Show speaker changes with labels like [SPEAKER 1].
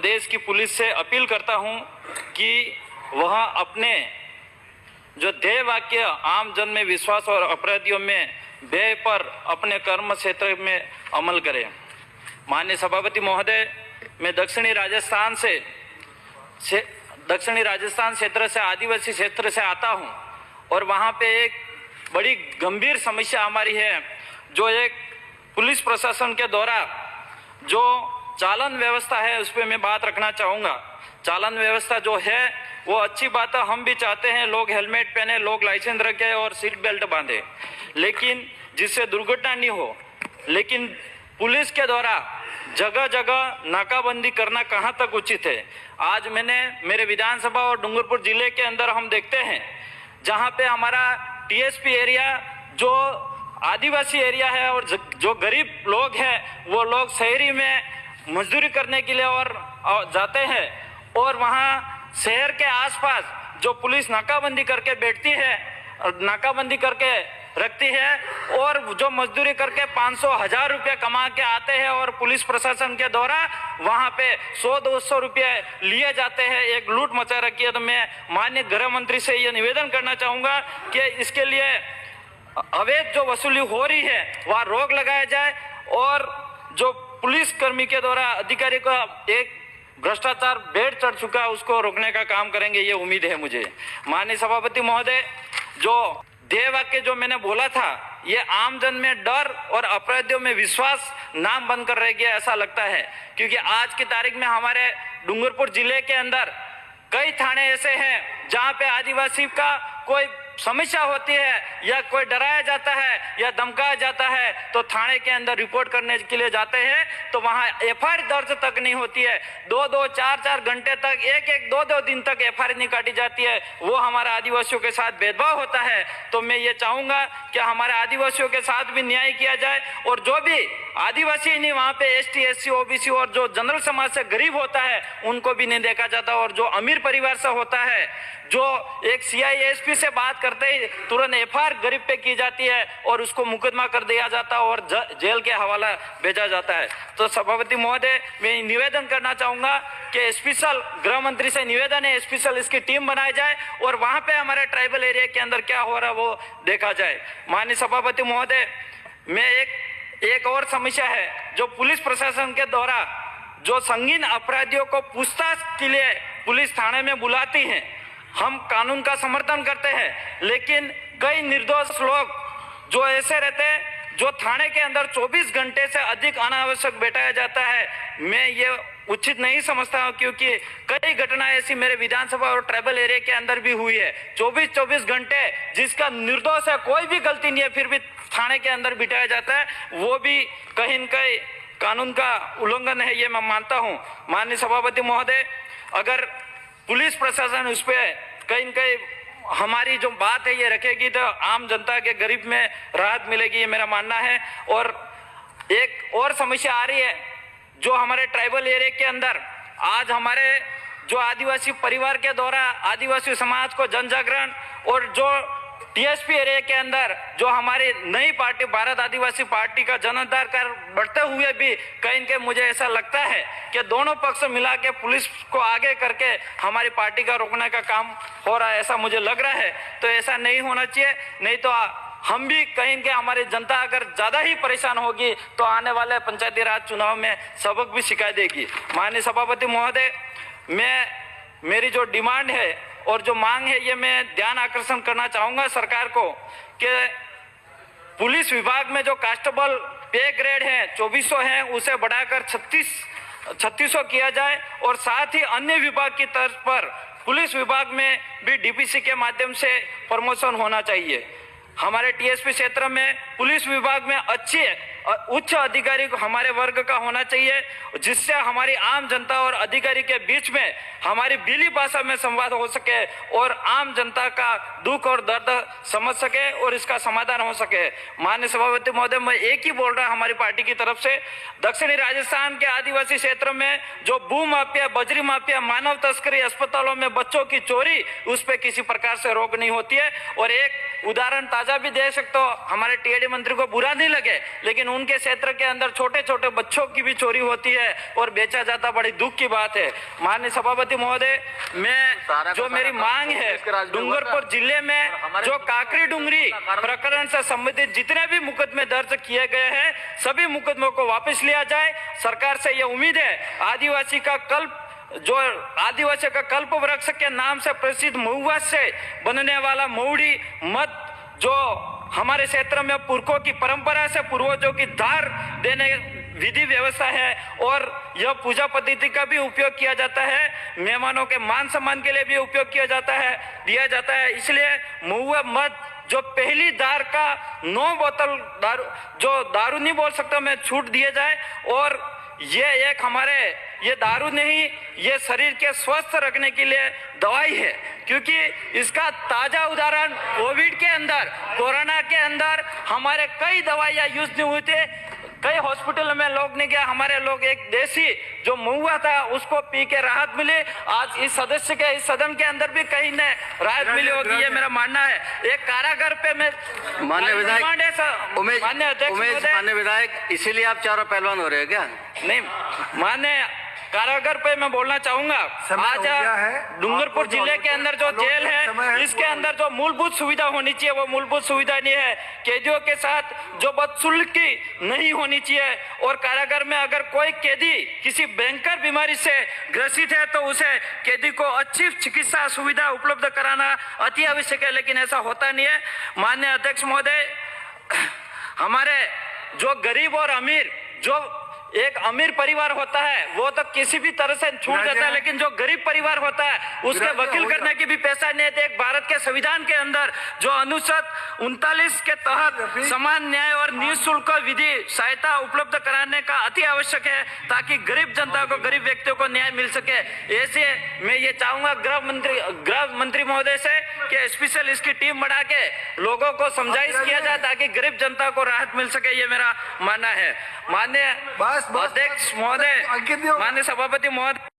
[SPEAKER 1] प्रदेश की पुलिस से अपील करता हूं कि वह अपने जो ध्येय वाक्य आम जन में विश्वास और अपराधियों में भय पर अपने कर्म क्षेत्र में अमल करें। माननीय सभापति महोदय, मैं दक्षिणी राजस्थान क्षेत्र से आदिवासी क्षेत्र से आता हूं और वहां पे एक बड़ी गंभीर समस्या हमारी है, जो एक पुलिस प्रशासन के द्वारा जो चालन व्यवस्था है उस पर मैं बात रखना चाहूँगा। चालन व्यवस्था जो है वो अच्छी बात है, हम भी चाहते हैं लोग हेलमेट पहने, लोग लाइसेंस रखें और सीट बेल्ट बांधे, लेकिन जिससे दुर्घटना नहीं हो। लेकिन पुलिस के द्वारा जगह जगह नाकाबंदी करना कहाँ तक उचित है? आज मैंने मेरे विधानसभा और डूंगरपुर जिले के अंदर हम देखते हैं जहाँ पे हमारा टीएसपी एरिया जो आदिवासी एरिया है और जो गरीब लोग हैं वो लोग शहरी में मजदूरी करने के लिए और जाते हैं, और वहाँ शहर के आसपास जो पुलिस नाकाबंदी करके बैठती है, नाकाबंदी करके रखती है, और जो मजदूरी करके 500-1000 रुपये कमा के आते हैं और पुलिस प्रशासन के द्वारा वहाँ पे 100-200 रुपये लिए जाते हैं, एक लूट मचा रखी है। तो मैं माननीय गृह मंत्री से ये निवेदन करना चाहूँगा कि इसके लिए अवैध जो वसूली हो रही है वह रोक लगाया जाए, और जो पुलिस कर्मी के द्वारा अधिकारी का एक भ्रष्टाचार बेड़ चढ़ चुका है उसको रोकने का काम करेंगे, ये उम्मीद है मुझे। माननीय सभापति महोदय, जो ध्येय वाक्य जो मैंने बोला था ये आम जन में डर और अपराधियों में विश्वास नाम बनकर रह गया ऐसा लगता है, क्योंकि आज की तारीख में हमारे डूंगरपुर जिले के अंदर कई थाने ऐसे हैं जहां पे आदिवासी का कोई समस्या होती है या कोई डराया जाता है या धमकाया जाता है तो थाने के अंदर रिपोर्ट करने के लिए जाते हैं तो वहां एफआईआर दर्ज तक नहीं होती है। 2-2, 4-4 घंटे तक, 1-1, 2-2 दिन तक एफआईआर नहीं काटी जाती है। वो हमारे आदिवासियों के साथ भेदभाव होता है। तो मैं ये चाहूंगा कि हमारे आदिवासियों के साथ भी न्याय किया जाए, और जो भी आदिवासी नहीं वहाँ पे एसटी, एससी, ओबीसी और जो जनरल समाज से गरीब होता है उनको भी नहीं देखा जाता, और जो अमीर परिवार से होता है जो एक सीआईएसपी से बात करते ही तुरंत एफआईआर गरीब पे की जाती है और उसको मुकदमा कर दिया जाता है और जेल के हवाला भेजा जाता है। तो सभापति महोदय, मैं निवेदन करना चाहूंगा कि स्पेशल गृह मंत्री से निवेदन है, स्पेशल इसकी टीम बनाई जाए और वहां पे हमारे ट्राइबल एरिया के अंदर क्या हो रहा है वो देखा जाए। माननीय सभापति महोदय, मैं एक और समस्या है जो पुलिस प्रशासन के द्वारा जो संगीन अपराधियों को पूछताछ के लिए पुलिस थाने में बुलाती है। हम कानून का समर्थन करते हैं, लेकिन कई निर्दोष लोग जो ऐसे रहते हैं जो थाने के अंदर 24 घंटे से अधिक अनावश्यक बैठाया जाता है, मैं ये उचित नहीं समझता हूँ, क्योंकि कई घटना ऐसी मेरे विधानसभा और ट्राइबल एरिया के अंदर भी हुई है। 24-24 घंटे जिसका निर्दोष है, कोई भी गलती नहीं है, फिर भी थाने के अंदर बिठाया जाता है, वो भी कहीं न कहीं कानून का उल्लंघन है, ये मैं मानता हूँ। माननीय सभापति महोदय, अगर पुलिस प्रशासन उस पर कहीं न कहीं हमारी जो बात है ये रखेगी तो आम जनता के गरीब में राहत मिलेगी, ये मेरा मानना है। और एक और समस्या आ रही है जो हमारे ट्राइबल एरिया के अंदर आज हमारे जो आदिवासी परिवार के द्वारा आदिवासी समाज को जन जागरण और जो टीएसपी एरिया के अंदर जो हमारी नई पार्टी भारत आदिवासी पार्टी का जनाधार कर बढ़ते हुए भी कहीं के मुझे ऐसा लगता है कि दोनों पक्ष मिला के पुलिस को आगे करके हमारी पार्टी का रोकने का काम हो रहा है, ऐसा मुझे लग रहा है। तो ऐसा नहीं होना चाहिए, नहीं तो हम भी कहीं के हमारी जनता अगर ज्यादा ही परेशान होगी तो आने वाले पंचायती राज चुनाव में सबक भी सिखा देगी। माननीय सभापति महोदय, मेरी जो डिमांड है और जो मांग है ये मैं ध्यान आकर्षण करना चाहूंगा सरकार को कि पुलिस विभाग में जो कांस्टेबल पे ग्रेड है 2400 है उसे बढ़ाकर 3600 किया जाए, और साथ ही अन्य विभाग की तर्ज पर पुलिस विभाग में भी डीपीसी के माध्यम से प्रमोशन होना चाहिए। हमारे टीएसपी क्षेत्र में पुलिस विभाग में अच्छे उच्च अधिकारी हमारे वर्ग का होना चाहिए, जिससे हमारी आम जनता और अधिकारी के बीच में हमारी बिली भाषा में संवाद हो सके और आम जनता का दुख और दर्द समझ सके और इसका समाधान हो सके। माननीय सभापति महोदय, मैं एक ही बोल रहा हमारी पार्टी की तरफ से, दक्षिणी राजस्थान के आदिवासी क्षेत्र में जो भू माफिया, बजरी माफिया, मानव तस्करी, अस्पतालों में बच्चों की चोरी, उस पर किसी प्रकार से रोक नहीं होती है। और एक उदाहरण ताजा भी दे सकते हो, हमारे टीएडी मंत्री को बुरा नहीं लगे, लेकिन उनके क्षेत्र के अंदर छोटे छोटे बच्चों की भी चोरी होती है और बेचा जाता, बड़ी दुख की बात है। माननीय सभापति महोदय, मैं जो मेरी मांग है, डूंगरपुर जिले में जो काकरी डूंगरी प्रकरण से संबंधित जितने भी मुकदमे दर्ज किए गए हैं, सभी मुकदमों को वापस लिया जाए। सरकार से यह उम्मीद है, आदिवासी का कल्प वृक्ष के नाम से प्रसिद्ध महुआ से बनने वाला महुड़ी मत, जो हमारे क्षेत्र में पुरखों की परंपरा से पूर्वजों की धार देने विधि व्यवस्था है और यह पूजा पद्धति का भी उपयोग किया जाता है, मेहमानों के मान सम्मान के लिए भी उपयोग किया जाता है, दिया जाता है। इसलिए महुआ मत जो पहली दार का 9 बोतल दारू, जो दारू नहीं बोल सकता मैं, छूट दिए जाए। और ये एक हमारे, ये दारू नहीं, ये शरीर के स्वस्थ रखने के लिए दवाई है, क्योंकि इसका ताजा उदाहरण कोविड के अंदर, कोरोना के अंदर हमारे कई दवाइयां यूज नहीं हुई थे, कई हॉस्पिटल में लोग नहीं गया, हमारे लोग एक देसी जो महुआ था उसको पी के राहत मिली। आज इस सदस्य के, इस सदन के अंदर भी कहीं ने राहत मिली होगी, ये मेरा मानना है। एक कारागार पे में
[SPEAKER 2] माननीय विधायक माननीय विधायक, इसीलिए आप चारों पहलवान हो रहे हैं क्या?
[SPEAKER 1] नहीं, माननीय कारागार पे मैं बोलना चाहूंगा, आज डूंगरपुर जिले के अंदर जो जेल है, इसके अंदर जो मूलभूत सुविधा होनी चाहिए वो मूलभूत सुविधा नहीं है। कैदियों के साथ जो बदसलूकी नहीं होनी चाहिए, और कारागार में अगर कोई कैदी किसी भयंकर बीमारी से ग्रसित है तो उसे कैदी को अच्छी चिकित्सा सुविधा उपलब्ध कराना अति आवश्यक है, लेकिन ऐसा होता नहीं है। माननीय अध्यक्ष महोदय, हमारे जो गरीब और अमीर, जो एक अमीर परिवार होता है वो तो किसी भी तरह से छूट जाता है, लेकिन जो गरीब परिवार होता है उसके वकील करने की भी पैसा नहीं है। एक भारत के संविधान के अंदर जो अनुच्छेद 39 के तहत समान न्याय और निःशुल्क विधि सहायता उपलब्ध कराने का अति आवश्यक है, ताकि गरीब जनता को, गरीब व्यक्तियों को न्याय मिल सके। ऐसे मैं ये चाहूंगा गृह मंत्री महोदय से कि स्पेशल इसकी टीम बना के लोगों को समझाइश किया जाए ताकि गरीब जनता को राहत मिल सके, ये मेरा मानना है। माननीय अध्यक्ष महोदय, माननीय सभापति महोदय।